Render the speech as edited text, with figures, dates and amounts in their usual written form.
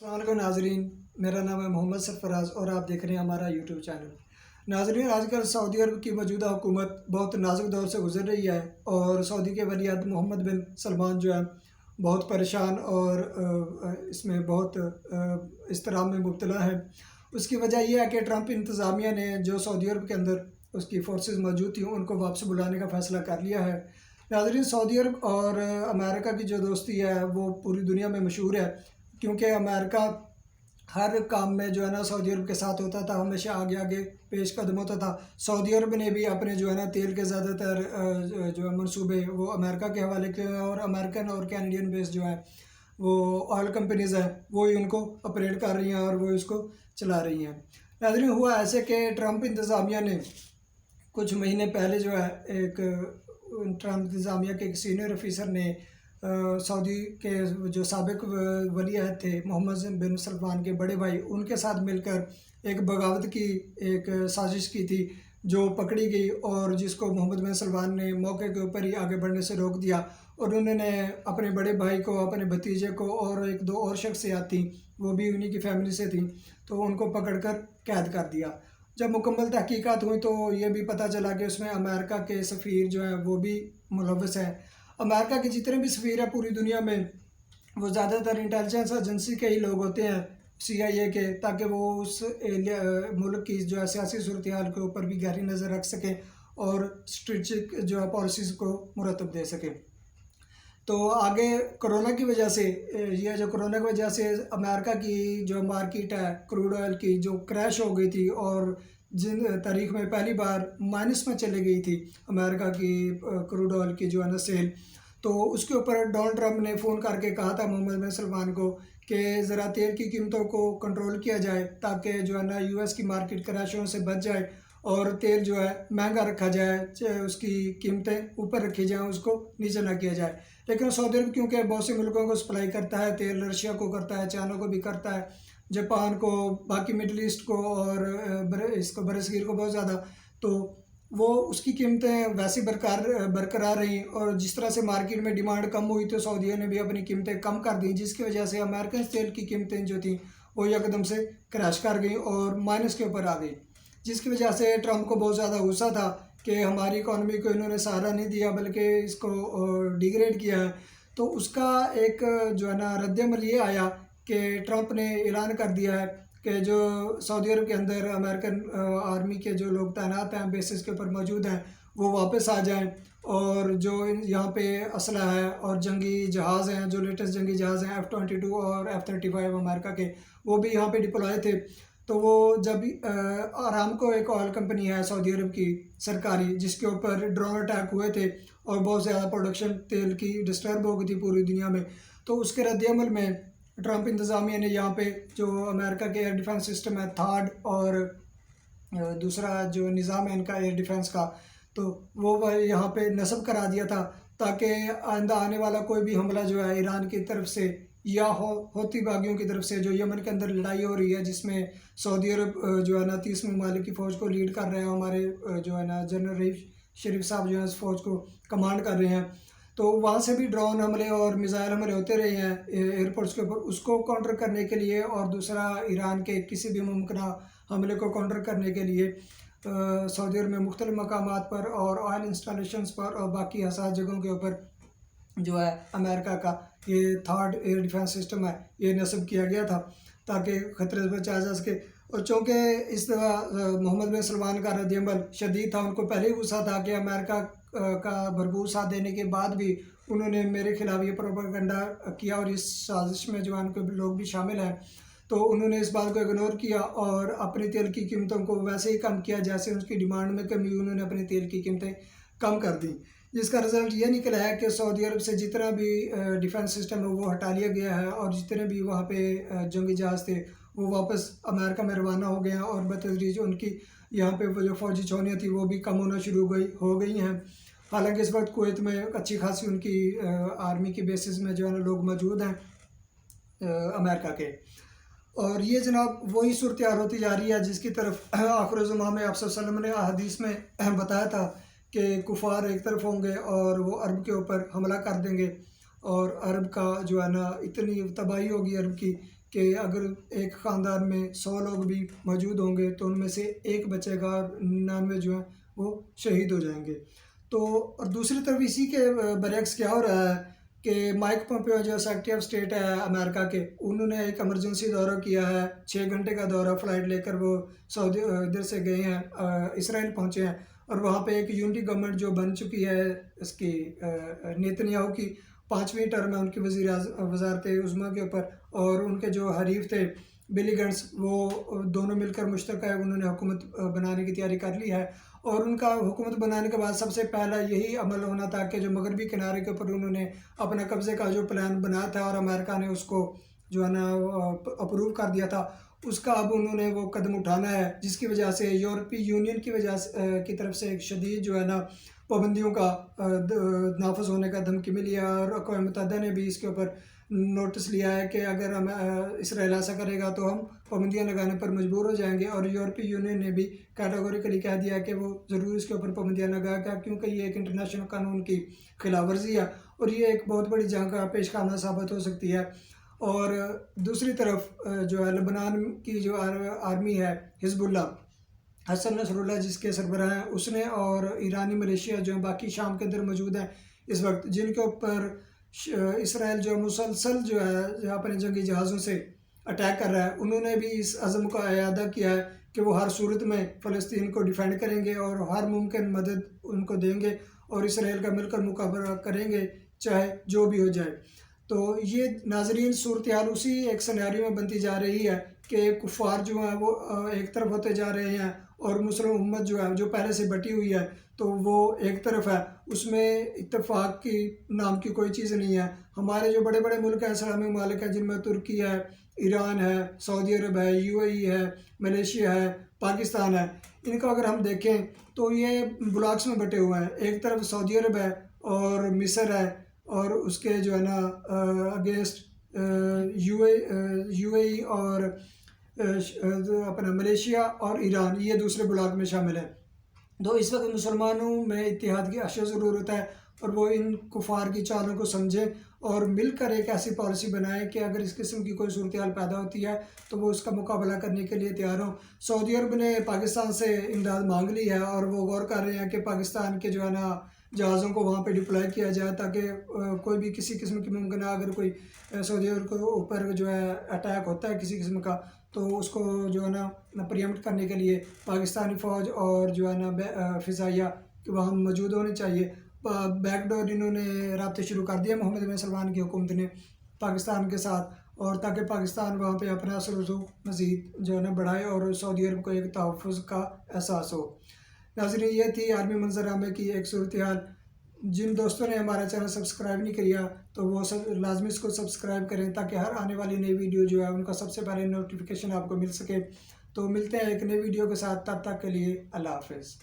السلام علیکم ناظرین، میرا نام ہے محمد سرفراز اور آپ دیکھ رہے ہیں ہمارا یوٹیوب چینل۔ ناظرین، آج کل سعودی عرب کی موجودہ حکومت بہت نازک دور سے گزر رہی ہے اور سعودی کے ولی عہد محمد بن سلمان جو ہے بہت پریشان اور اس میں بہت اضطراب میں مبتلا ہے۔ اس کی وجہ یہ ہے کہ ٹرمپ انتظامیہ نے جو سعودی عرب کے اندر اس کی فورسز موجود تھیں ان کو واپس بلانے کا فیصلہ کر لیا ہے۔ ناظرین، سعودی عرب اور امریکہ کی جو دوستی ہے وہ پوری دنیا میں مشہور ہے، کیونکہ امریکہ ہر کام میں جو ہے نا سعودی عرب کے ساتھ ہوتا تھا، ہمیشہ آگے آگے پیش قدم ہوتا تھا۔ سعودی عرب نے بھی اپنے جو ہے نا تیل کے زیادہ تر جو ہے منصوبے وہ امریکہ کے حوالے کیے ہیں، اور امریکن اور کینیڈین بیس جو ہیں وہ آئل کمپنیز ہیں وہی ان کو آپریٹ کر رہی ہیں اور وہ اس کو چلا رہی ہیں۔ ناظرین، ہوا ایسے کہ ٹرمپ انتظامیہ نے کچھ مہینے پہلے جو ہے ٹرمپ انتظامیہ کے ایک سینئر آفیسر نے سعودی کے جو سابق ولی عہد تھے محمد بن سلمان کے بڑے بھائی، ان کے ساتھ مل کر ایک بغاوت کی ایک سازش کی تھی جو پکڑی گئی، اور جس کو محمد بن سلمان نے موقع کے اوپر ہی آگے بڑھنے سے روک دیا، اور انہوں نے اپنے بڑے بھائی کو، اپنے بھتیجے کو اور ایک دو اور شخصیات تھیں وہ بھی انہی کی فیملی سے تھیں، تو ان کو پکڑ کر قید کر دیا۔ جب مکمل تحقیقات ہوئی تو یہ بھی پتہ چلا کہ اس میں امریکہ کے سفیر جو ہیں وہ بھی ملوث ہیں۔ امریکہ کے جتنے بھی سفیر ہیں پوری دنیا میں وہ زیادہ تر انٹیلیجنس ایجنسی کے ہی لوگ ہوتے ہیں، CIA کے، تاکہ وہ اس ملک کی جو ہے سیاسی صورتحال کے اوپر بھی گہری نظر رکھ سکیں اور اسٹریٹجک جو ہے پالیسیز کو مرتب دے سکیں۔ تو آگے کرونا کی وجہ سے کرونا کی وجہ سے امریکہ کی جو مارکیٹ ہے کروڈ آئل کی جو کریش ہو گئی تھی، اور جن تاریخ میں پہلی بار مائنس میں چلے گئی تھی امریکہ کی کروڈ آئل کی جو ہے نا سیل، تو اس کے اوپر ڈونلڈ ٹرمپ نے فون کر کے کہا تھا محمد بن سلمان کو کہ ذرا تیل کی قیمتوں کو کنٹرول کیا جائے تاکہ جو ہے نا US کی مارکیٹ کریش ہونے سے بچ جائے اور تیل جو ہے مہنگا رکھا جائے، اس کی قیمتیں اوپر رکھی جائیں، اس کو نیچے نہ کیا جائے۔ لیکن سعودی عرب کیونکہ بہت سے ملکوں کو سپلائی کرتا ہے تیل، رشیا کو کرتا ہے، چائنا کو بھی کرتا ہے، جاپان کو، باقی مڈل ایسٹ کو اور اس کو برصغیر کو بہت زیادہ، تو وہ اس کی قیمتیں ویسے برقرار رہیں، اور جس طرح سے مارکیٹ میں ڈیمانڈ کم ہوئی تو سعودیہ نے بھی اپنی قیمتیں کم کر دیں، جس کی وجہ سے امریکن تیل کی قیمتیں جو تھیں وہ یکدم سے کریش کر گئیں اور مائنس کے اوپر آ گئی، جس کی وجہ سے ٹرمپ کو بہت زیادہ غصہ تھا کہ ہماری اکانومی کو انہوں نے سہارا نہیں دیا بلکہ اس کو ڈیگریڈ کیا ہے۔ تو اس کا ایک جو ہے نا رد عمل یہ آیا کہ ٹرمپ نے اعلان کر دیا ہے کہ جو سعودی عرب کے اندر امریکن آرمی کے جو لوگ تعینات ہیں بیسز کے اوپر موجود ہیں وہ واپس آ جائیں، اور جو یہاں پہ اسلحہ ہے اور جنگی جہاز ہیں، جو لیٹسٹ جنگی جہاز ہیں F-22 اور F-35 امریکہ کے، وہ بھی یہاں پہ ڈپلوائے تھے۔ تو وہ جب آرامکو ایک آئل کمپنی ہے سعودی عرب کی سرکاری، جس کے اوپر ڈرون اٹیک ہوئے تھے اور بہت زیادہ پروڈکشن تیل کی ڈسٹرب ہو گئی تھی پوری دنیا میں، تو اس کے رد عمل میں ٹرمپ انتظامیہ نے یہاں پہ جو امریکہ کے ایئر ڈیفنس سسٹم ہے تھاڈ، اور دوسرا جو نظام ہے ان کا ایئر ڈیفنس کا، تو وہ یہاں پہ نصب کرا دیا تھا تاکہ آئندہ آنے والا کوئی بھی حملہ جو ہے ایران کی طرف سے یا ہوتی باغیوں کی طرف سے، جو یمن کے اندر لڑائی ہو رہی ہے جس میں سعودی عرب جو ہے نا 30 ممالک کی فوج کو لیڈ کر رہے ہیں، ہمارے جو ہے نا جنرل رئیف شریف صاحب جو ہے اس فوج کو کمانڈ کر رہے ہیں، تو وہاں سے بھی ڈرون حملے اور میزائل حملے ہوتے رہے ہیں ایئرپورٹس کے اوپر، اس کو کاؤنٹر کرنے کے لیے، اور دوسرا ایران کے کسی بھی ممکنہ حملے کو کاؤنٹر کرنے کے لیے سعودی عرب میں مختلف مقامات پر اور آئل انسٹالیشنز پر اور باقی حساس جگہوں کے اوپر جو ہے امریکہ کا یہ تھاڈ ایئر ڈیفنس سسٹم ہے یہ نصب کیا گیا تھا تاکہ خطرے سے بچایا جا سکے۔ اور چونکہ اس دفعہ محمد بن سلمان کا رد عمل شدید تھا، ان کو پہلے ہی غصہ تھا کہ امریکہ کا بھرپور ساتھ دینے کے بعد بھی انہوں نے میرے خلاف یہ پروپیگنڈا کیا، اور اس سازش میں جو ان کے لوگ بھی شامل ہیں، تو انہوں نے اس بات کو اگنور کیا اور اپنی تیل کی قیمتوں کو ویسے ہی کم کیا جیسے ان کی ڈیمانڈ میں کمی ہوئی، انہوں نے اپنی تیل کی قیمتیں کم کر دیں، جس کا رزلٹ یہ نکلا ہے کہ سعودی عرب سے جتنا بھی ڈیفنس سسٹم ہے وہ ہٹا لیا گیا ہے، اور جتنے بھی وہاں پہ جنگی جہاز تھے وہ واپس امریکہ میں روانہ ہو گئے ہیں، اور بتدریج ان کی یہاں پہ جو فوجی چھاؤنیاں تھیں وہ بھی کم ہونا شروع ہو گئی ہیں۔ حالانکہ اس وقت کویت میں اچھی خاصی ان کی آرمی کی بیسز میں جو ہے نا لوگ موجود ہیں امریکہ کے، اور یہ جناب وہی صورتحال ہوتی جا رہی ہے جس کی طرف آخر الزمان میں آپ صلی اللہ علیہ وسلم نے احادیث میں بتایا تھا کہ کفار ایک طرف ہوں گے اور وہ عرب کے اوپر حملہ کر دیں گے، اور عرب کا جو ہے نا اتنی تباہی ہوگی عرب کی کہ اگر ایک خاندان میں 100 لوگ بھی موجود ہوں گے تو ان میں سے ایک بچے گا اور 99 جو ہیں وہ شہید ہو جائیں گے۔ تو اور دوسری طرف اسی کے برعکس کیا ہو رہا ہے کہ مائک پومپیو جو سیکریٹری آف اسٹیٹ ہے امریکہ کے، انہوں نے ایک ایمرجنسی دورہ کیا ہے، 6 گھنٹے کا دورہ فلائٹ لے کر وہ سعودی ادھر سے گئے ہیں، اسرائیل پہنچے ہیں، اور وہاں پہ ایک یونٹی گورنمنٹ جو بن چکی ہے اس کی نیتن یاہو کی 5ویں ٹرم ہے ان کی وزارت عظمیٰ کے اوپر، اور ان کے جو حریف تھے بلی گنٹس، وہ دونوں مل کر مشترکہ انہوں نے حکومت بنانے کی تیاری کر لی ہے۔ اور ان کا حکومت بنانے کے بعد سب سے پہلا یہی عمل ہونا تھا کہ جو مغربی کنارے کے اوپر انہوں نے اپنا قبضے کا جو پلان بنایا تھا اور امریکہ نے اس کو جو ہے نا اپروو کر دیا تھا، اس کا اب انہوں نے وہ قدم اٹھانا ہے، جس کی وجہ سے یورپی یونین کی وجہ کی طرف سے ایک شدید جو ہے نا پابندیوں کا نافذ ہونے کا دھمکی ملی ہے، اور اقوام متحدہ نے بھی اس کے اوپر نوٹس لیا ہے کہ اگر ہم اسرائیل ایسا کرے گا تو ہم پابندیاں لگانے پر مجبور ہو جائیں گے، اور یورپی یونین نے بھی کیٹیگوریکلی کہہ دیا کہ وہ ضرور اس کے اوپر پابندیاں لگائے گا، کیونکہ یہ ایک انٹرنیشنل قانون کی خلاف ورزی ہے اور یہ ایک بہت بڑی جنگ کا پیش خانہ ثابت ہو سکتی ہے۔ اور دوسری طرف جو ہے لبنان کی جو آرمی ہے حزب اللہ، حسن نصر اللہ جس کے سربراہ ہیں، اس نے اور ایرانی ملیشیا جو ہیں باقی شام کے اندر موجود ہیں اس وقت، جن کے اوپر اسرائیل جو مسلسل جو ہے اپنے جنگی جہازوں سے اٹیک کر رہا ہے، انہوں نے بھی اس عزم کا اعادہ کیا ہے کہ وہ ہر صورت میں فلسطین کو ڈیفینڈ کریں گے اور ہر ممکن مدد ان کو دیں گے اور اسرائیل کا مل کر مقابلہ کریں گے چاہے جو بھی ہو جائے۔ تو یہ ناظرین صورتحال اسی ایک سینیریو میں بنتی جا رہی ہے کہ کفار جو ہیں وہ ایک طرف ہوتے جا رہے ہیں اور مسلم امت جو ہے جو پہلے سے بٹی ہوئی ہے تو وہ ایک طرف ہے، اس میں اتفاق کی نام کی کوئی چیز نہیں ہے۔ ہمارے جو بڑے بڑے ملک ہیں اسلامی ممالک ہیں جن میں ترکی ہے، ایران ہے، سعودی عرب ہے، UAE ہے، ملیشیا ہے، پاکستان ہے، ان کو اگر ہم دیکھیں تو یہ بلاکس میں بٹے ہوئے ہیں۔ ایک طرف سعودی عرب ہے اور مصر ہے، اور اس کے جو ہے نا اگینسٹ UAE اور اپنا ملیشیا اور ایران، یہ دوسرے بلاک میں شامل ہے۔ تو اس وقت مسلمانوں میں اتحاد کی اشد ضرورت ہے اور وہ ان کفار کی چالوں کو سمجھیں اور مل کر ایک ایسی پالیسی بنائیں کہ اگر اس قسم کی کوئی صورتحال پیدا ہوتی ہے تو وہ اس کا مقابلہ کرنے کے لیے تیار ہوں۔ سعودی عرب نے پاکستان سے امداد مانگ لی ہے اور وہ غور کر رہے ہیں کہ پاکستان کے جو ہے نا جہازوں کو وہاں پہ ڈپلائے کیا جائے تاکہ کوئی بھی کسی قسم کی ممکنہ اگر کوئی سعودی عرب کے اوپر جو ہے اٹیک ہوتا ہے کسی قسم کا تو اس کو جو ہے نا پریمپٹ کرنے کے لیے پاکستانی فوج اور جو ہے نا فضائیہ کہ وہاں موجود ہونے چاہیے۔ بیک ڈور انہوں نے رابطے شروع کر دیا محمد بن سلمان کی حکومت نے پاکستان کے ساتھ، اور تاکہ پاکستان وہاں پہ اپنا اثر و رسوخ مزید جو ہے نا بڑھائے اور سعودی عرب کو ایک تحفظ کا احساس ہو۔ ناظرین، یہ تھی عالمی منظرنامے کی ایک صورتحال۔ جن دوستوں نے ہمارا چینل سبسکرائب نہیں کیا تو وہ لازمی اس کو سبسکرائب کریں تاکہ ہر آنے والی نئی ویڈیو جو ہے ان کا سب سے پہلے نوٹیفیکیشن آپ کو مل سکے۔ تو ملتے ہیں ایک نئی ویڈیو کے ساتھ، تب تک کے لیے اللہ حافظ۔